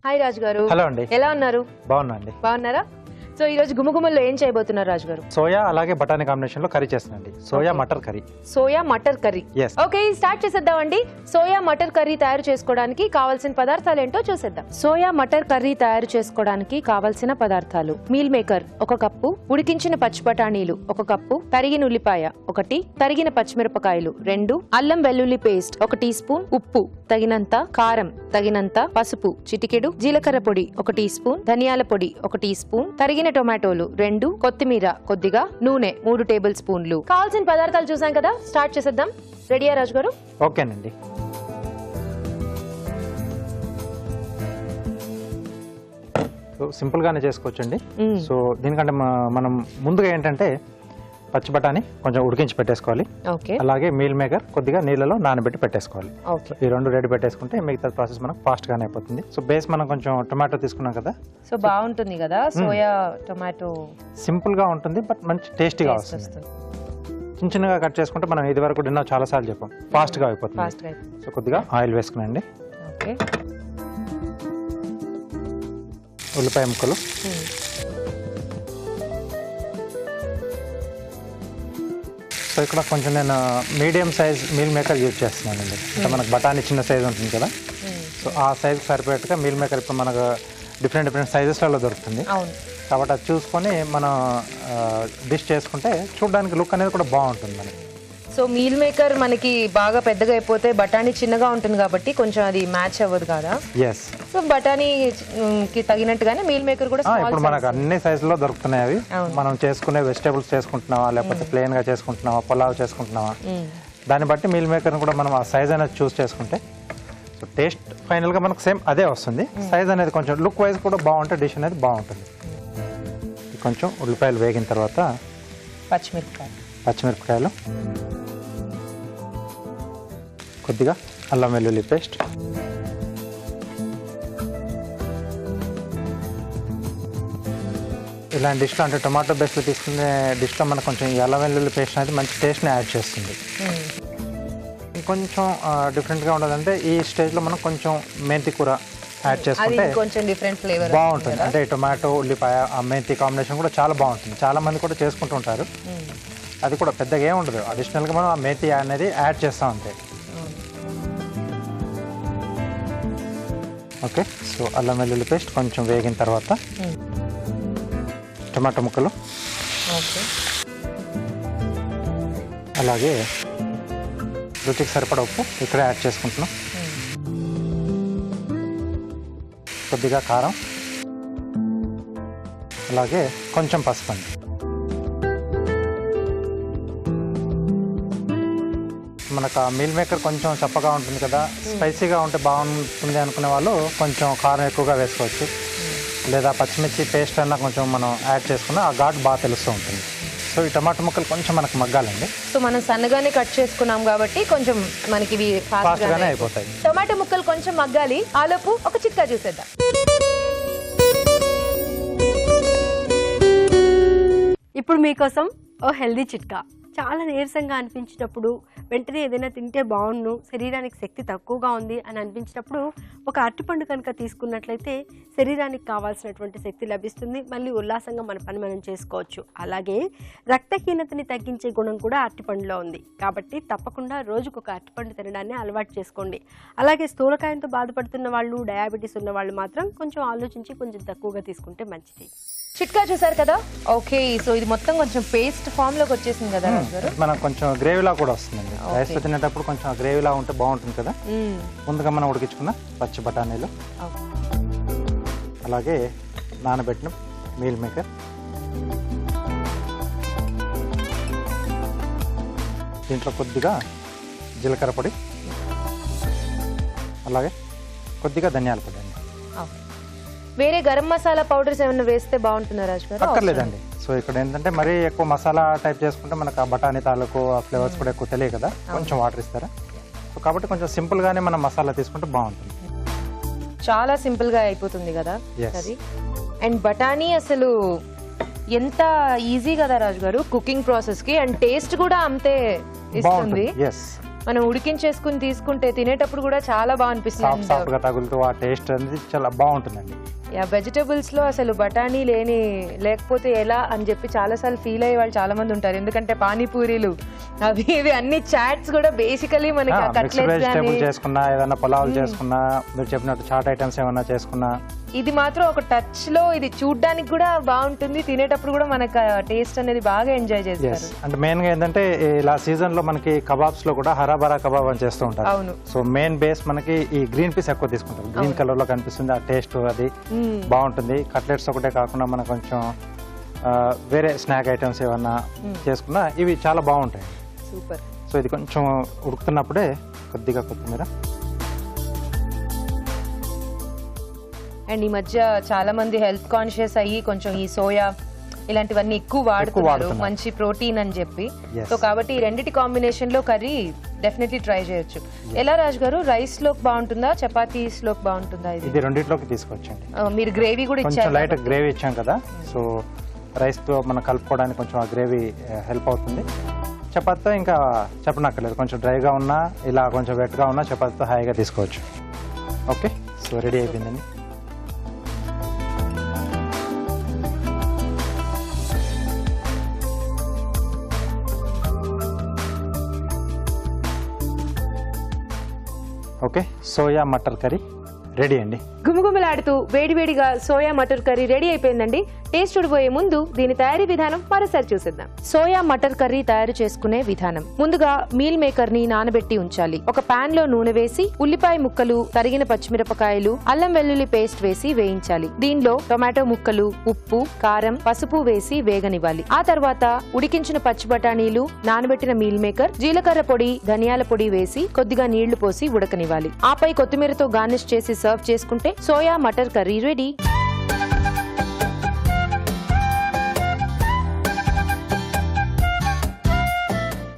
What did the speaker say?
Hi రాజు గారు. Hello అండి. ఎలా ఉన్నారు? బాగున్నారా? సో ఈ రోజు గుమగుమల్లో ఏం చేయబోతున్నారు రాజు గారు? సోయా అలాగే బఠానీ కాంబినేషన్ లో కర్రీ చేస్తున్నాండి. Soya matar curry. Soya matar curry. Yes. Okay, start చేసేద్దామండి. సోయా మటర్ కర్రీ తయారు చేసుకోవడానికి కావాల్సిన పదార్థాలు ఏంటో చూసేద్దాం. సోయా మటర్ కర్రీ తయారు చేసుకోవడానికి కావాల్సిన పదార్థాలు: మీల్ మేకర్ 1 కప్పు, ఉడికించిన పచ్చి బఠానీలు 1 కప్పు, తరిగిన ఉల్లిపాయ 1, తరిగిన పచ్చిమిరపకాయలు 2, అల్లం వెల్లుల్లి పేస్ట్ 1 టీ స్పూన్, ఉప్పు తగినంత, కారం తగినంత, పసుపు చిటికెడు, జీలకర్ర పొడి 1 టీ స్పూన్, ధనియాల పొడి 1 టీ స్పూన్, తరిగిన టొమాటోలు 2, కొత్తిమీర కొద్దిగా, నూనె 3 టేబుల్ స్పూన్లు. కావాల్సిన పదార్థాలు చూసాం కదా, స్టార్ట్ చేసేద్దాం. రెడీయా రాజు గారు? ఓకేనండి. సో సింపుల్ గానే చేసుకోవచ్చండి. సో దీనికంటే మనం ముందుగా ఏంటంటే పచ్చి బఠానీ కొంచెం ఉడికించి పెట్టేసుకోవాలి. అలాగే మీల్ మేకర్ కొద్దిగా నీళ్ళలో నానబెట్టి పెట్టేసుకోవాలి. ఈ 2 రెడీ పెట్టేసుకుంటే మిగతా ప్రాసెస్ మనకు ఫాస్ట్ గానే అయిపోతుంది. సో బేస్ మనం కొంచెం టొమాటో తీసుకున్నాం కదా, సో బాగుంటుంది కదా సోయా టొమాటో. సింపుల్ గా ఉంటుంది బట్ మంచి టేస్టీగా వస్తుంది. చిన్న చిన్నగా కట్ చేసుకుంటే మనం ఇది వరకు డిన్నర్ చాలా సార్లు చెప్పాం, ఫాస్ట్ గా అయిపోతుంది. సో కొద్దిగా ఆయిల్ వేసుకునండి. ఉల్లిపాయ ముక్కలు, సో ఇక్కడ కొంచెం నేను medium size meal maker use చేస్తున్నానండి. అంటే మనకు బఠానీ చిన్న సైజ్ ఉంటుంది కదా, సో ఆ సైజ్ సరిపోయేట్టుగా మీల్ మేకర్ ఇప్పుడు మనకు డిఫరెంట్ సైజెస్లలో దొరుకుతుంది. కాబట్టి అది చూసుకొని మనం డిష్ చేసుకుంటే చూడడానికి లుక్ అనేది కూడా బాగుంటుంది మనకి. సో మీల్ మేకర్ మనకి బాగా పెద్దగా అయిపోతే బఠానీ చిన్నగా ఉంటుంది కాబట్టి కొంచెం అది మ్యాచ్ అవ్వదు కదా. ఎస్. సో బఠానీకి తగినట్టుగానే మీల్ మేకర్ కూడా ఇప్పుడు మనకు అన్ని సైజులో దొరుకుతున్నాయి అవి. మనం చేసుకునే వెజిటేబుల్స్ చేసుకుంటున్నావా, లేకపోతే ప్లెయిన్ గా చేసుకుంటున్నావా, పులావ్ చేసుకుంటున్నావా, దాన్ని బట్టి మీల్ మేకర్ కూడా మనం ఆ సైజ్ అనేది చూస్ చేసుకుంటే సో టేస్ట్ ఫైనల్ గా మనకు సేమ్ అదే వస్తుంది. సైజ్ అనేది కొంచెం లుక్ వైజ్ కూడా బాగుంటే డిష్ అనేది బాగుంటుంది. కొంచెం ఉల్లిపాయలు వేగిన తర్వాత పచ్చిమిరపకాయలు, కొద్దిగా అల్లం వెల్లుల్లి పేస్ట్, ఇలాంటి డిష్లో అంటే టొమాటో బేస్లో తీసుకునే డిష్లో మనకు కొంచెం ఈ అల్లం వెల్లుల్లి పేస్ట్ అనేది మంచి టేస్ట్ని యాడ్ చేస్తుంది. ఇంకొంచెం డిఫరెంట్గా ఉండదంటే ఈ స్టేజ్లో మనం కొంచెం మెంతి కూర యాడ్ చేసుకుంటే కొంచెం డిఫరెంట్ ఫ్లేవర్ బాగుంటుంది. అంటే టొమాటో ఉల్లిపాయ ఆ మెంతి కాంబినేషన్ కూడా చాలా బాగుంటుంది. చాలా మంది కూడా చేసుకుంటూ ఉంటారు. అది కూడా పెద్దగా ఏమి ఉండదు, అడిషనల్గా మనం ఆ మెంతి అనేది యాడ్ చేస్తాం అంతే. ఓకే, సో అల్లం వెల్లుల్లి పేస్ట్ కొంచెం వేగిన తర్వాత టమాటో ముక్కలు, అలాగే రుచికి సరిపడా ఉప్పు ఇక్కడ యాడ్ చేసుకుంటున్నాం. కొద్దిగా కారం, అలాగే కొంచెం పసుపు అండి. మనకు ఆ మీల్ మేకర్ కొంచెం చప్పగా ఉంటుంది కదా, స్పైసీగా ఉంటే బాగుంటుంది అనుకునే వాళ్ళు కొంచెం కారం ఎక్కువగా వేసుకోవచ్చు, లేదా పచ్చిమిర్చి పేస్ట్ అన్నా కొంచెం మనం యాడ్ చేసుకున్న ఆ ఘాట్ బాగా తెలుస్తూ ఉంటుంది. సో ఈ టమాటో ముక్కలు కొంచెం మనకు మగ్గాలండి. సో మనం సన్నగానే కట్ చేసుకున్నాం కాబట్టి కొంచెం మనకి ఫాస్ట్ గానే అయిపోతాయి. టమాటో ముక్కలు కొంచెం మగ్గాలి. ఆలోపు ఒక చిట్కా చూసేద్దాం. ఇప్పుడు మీకోసం ఓ హెల్దీ చిట్కా. చాలా నీరసంగా అనిపించినప్పుడు, వెంటనే ఏదైనా తింటే బాగుండు, శరీరానికి శక్తి తక్కువగా ఉంది అని అనిపించినప్పుడు ఒక అరటిపండు కనుక తీసుకున్నట్లయితే శరీరానికి కావాల్సినటువంటి శక్తి లభిస్తుంది. మళ్ళీ ఉల్లాసంగా మన పని మనం చేసుకోవచ్చు. అలాగే రక్తహీనతని తగ్గించే గుణం కూడా అరటిపండులో ఉంది. కాబట్టి తప్పకుండా రోజుకు ఒక అరటిపండు తినడాన్ని అలవాటు చేసుకోండి. అలాగే స్థూలకాయంతో బాధపడుతున్న వాళ్ళు, డయాబెటీస్ ఉన్న వాళ్ళు మాత్రం కొంచెం ఆలోచించి కొంచెం తక్కువగా తీసుకుంటే మంచిది. చిట్కా చూసారు కదా. ఓకే, సో ఇది మొత్తం కొంచెం పేస్ట్ ఫామ్ లోకి వచ్చేసింది కదా గారు. మనకు కొంచెం గ్రేవీలా కూడా వస్తుందండి. రైస్ లో తినేటప్పుడు కొంచెం గ్రేవీలా ఉంటే బాగుంటుంది కదా. ముందుగా మనం ఉడికించుకున్న పచ్చి బఠానీలు, అలాగే నానబెట్టిన మీల్ మేకర్, దీంట్లో కొద్దిగా జీలకర్ర పొడి, అలాగే కొద్దిగా ధనియాల పొడి అండి. వేరే గరం మసాలా పౌడర్స్ ఏమైనా వేస్తే బాగుంటుందా రాజు గారు? అక్కర్లేదండి. సో ఇక్కడ ఏంటంటే మరీ ఎక్కువ మసాలా టైప్ చేసుకుంటే మనకు ఆ బఠానీ తాలూకు ఆ ఫ్లేవర్స్ కూడా ఎక్కువ తెలియదు కదా, కొంచెం వాటర్ ఇస్తారా. సో కాబట్టి కొంచెం సింపుల్ గానే మనం మసాలా తీసుకుంటే బాగుంటుంది. చాలా సింపుల్ గా అయిపోతుంది కదా అది. అండ్ బఠానీ అసలు ఎంత ఈజీ కదా రాజు గారు కుకింగ్ ప్రాసెస్ కి, అండ్ టేస్ట్ కూడా అంతే ఇస్తుంది. మనం ఉడికించేసుకుని తీసుకుంటే తినేటప్పుడు కూడా చాలా బాగా సాఫ్ట్ సాఫ్ట్ అనిపిస్తుంది. గా తగులుతూ ఆ టేస్ట్ అనేది చాలా బాగుంటుందండి. వెజిటబుల్స్ లో అసలు బఠానీ లేకపోతే ఎలా అని చెప్పి చాలా సార్లు ఫీల్ అయ్యే వాళ్ళు చాలా మంది ఉంటారు. ఎందుకంటే పానీపూరీలు అవి ఇవి అన్ని చాట్స్ కూడా బేసికలీ మనకి మిక్స్డ్ వెజిటేబుల్ చేసుకున్నా, ఏదైనా పులావులు చేసుకున్నా, మీరు చెప్పినట్టు చాట్ ఐటమ్స్ ఏమన్నా చేసుకున్నా, ఇది మాత్రం ఒక టచ్ లో ఇది చూడ్డానికి కూడా బాగుంటుంది, తినేటప్పుడు కూడా మనకు టేస్ట్ అనేది బాగా ఎంజాయ్ చేస్తారు. అంటే మెయిన్ గా ఏంటంటే ఇలా సీజన్ లో మనకి కబాబ్స్ లో కూడా హరాబరా కబాబ్ అని చేస్తూ ఉంటారు. అవును. సో మెయిన్ బేస్ మనకి ఈ గ్రీన్ పీస్ ఎక్కువ తీసుకుంటారు. గ్రీన్ కలర్ లో కనిపిస్తుంది, ఆ టేస్ట్ అది బాగుంటుంది. కట్లెట్స్ ఒకటే కాకుండా మనకు కొంచెం వేరే స్నాక్ ఐటమ్స్ ఏమన్నా చేసుకున్నా ఇవి చాలా బాగుంటాయి. సూపర్. సో ఇది కొంచెం ఉడుకుతున్నప్పుడే కొద్దిగా కొత్తిమీర. అండ్ ఈ మధ్య చాలా మంది హెల్త్ కాన్షియస్ అయ్యి కొంచెం ఈ సోయా ఇలాంటివన్నీ ఎక్కువ వాడుతున్నారు, మంచి ప్రోటీన్ అని చెప్పి. సో కాబట్టి ఈ రెండిటి కాంబినేషన్ లో కర్రీ డెఫినెట్లీ ట్రై చేయొచ్చు. ఎలా రాజు గారు, రైస్ లోకి బాగుంటుందా, చపాతీస్ లోకి బాగుంటుందా? ఇది రెండిట్లోకి తీసుకొచ్చండి. మీరు గ్రేవీ కూడా కొంచెం ఇచ్చారు, లైట్ గ్రేవీ ఇచ్చాం కదా, సో రైస్ తో మనం కలుపుకోవడానికి కొంచెం ఆ గ్రేవీ హెల్ప్ అవుతుంది. చపాతీతో ఇంకా చెప్పనక్కర్లేదు, కొంచెం డ్రైగా ఉన్నా ఇలా కొంచెం వెట్గా ఉన్నా చపాతీతో హాయిగా తీసుకోవచ్చు. ఓకే, సో రెడీ అయిపోయిందండి. Okay, soya matar curry ready అండి. గుమగుమలాడుతూ వేడివేడిగా సోయా మటర్ కర్రీ రెడీ అయిపోయిందండి. టేస్ట్ చూడబోయే ముందు దీని తయారీ విధానం మరోసారి చూసేద్దాం. సోయా మటర్ కర్రీ తయారు చేసుకునే విధానం. ముందుగా మీల్ మేకర్ ని నానబెట్టి ఉంచాలి. ఒక పాన్ లో నూనె వేసి ఉల్లిపాయ ముక్కలు, తరిగిన పచ్చిమిరపకాయలు, అల్లం వెల్లుల్లి పేస్ట్ వేసి వేయించాలి. దీనిలో టొమాటో ముక్కలు, ఉప్పు, కారం, పసుపు వేసి వేగనివ్వాలి. ఆ తర్వాత ఉడికించిన పచ్చి బఠానీలు, నానబెట్టిన మీల్ మేకర్, జీలకర్ర పొడి, ధనియాల పొడి వేసి కొద్దిగా నీళ్లు పోసి ఉడకనివ్వాలి. ఆపై కొత్తిమీరతో గార్నిష్ చేసి సర్వ్ చేసుకుంటే సోయా మటర్ కర్రీ రెడీ.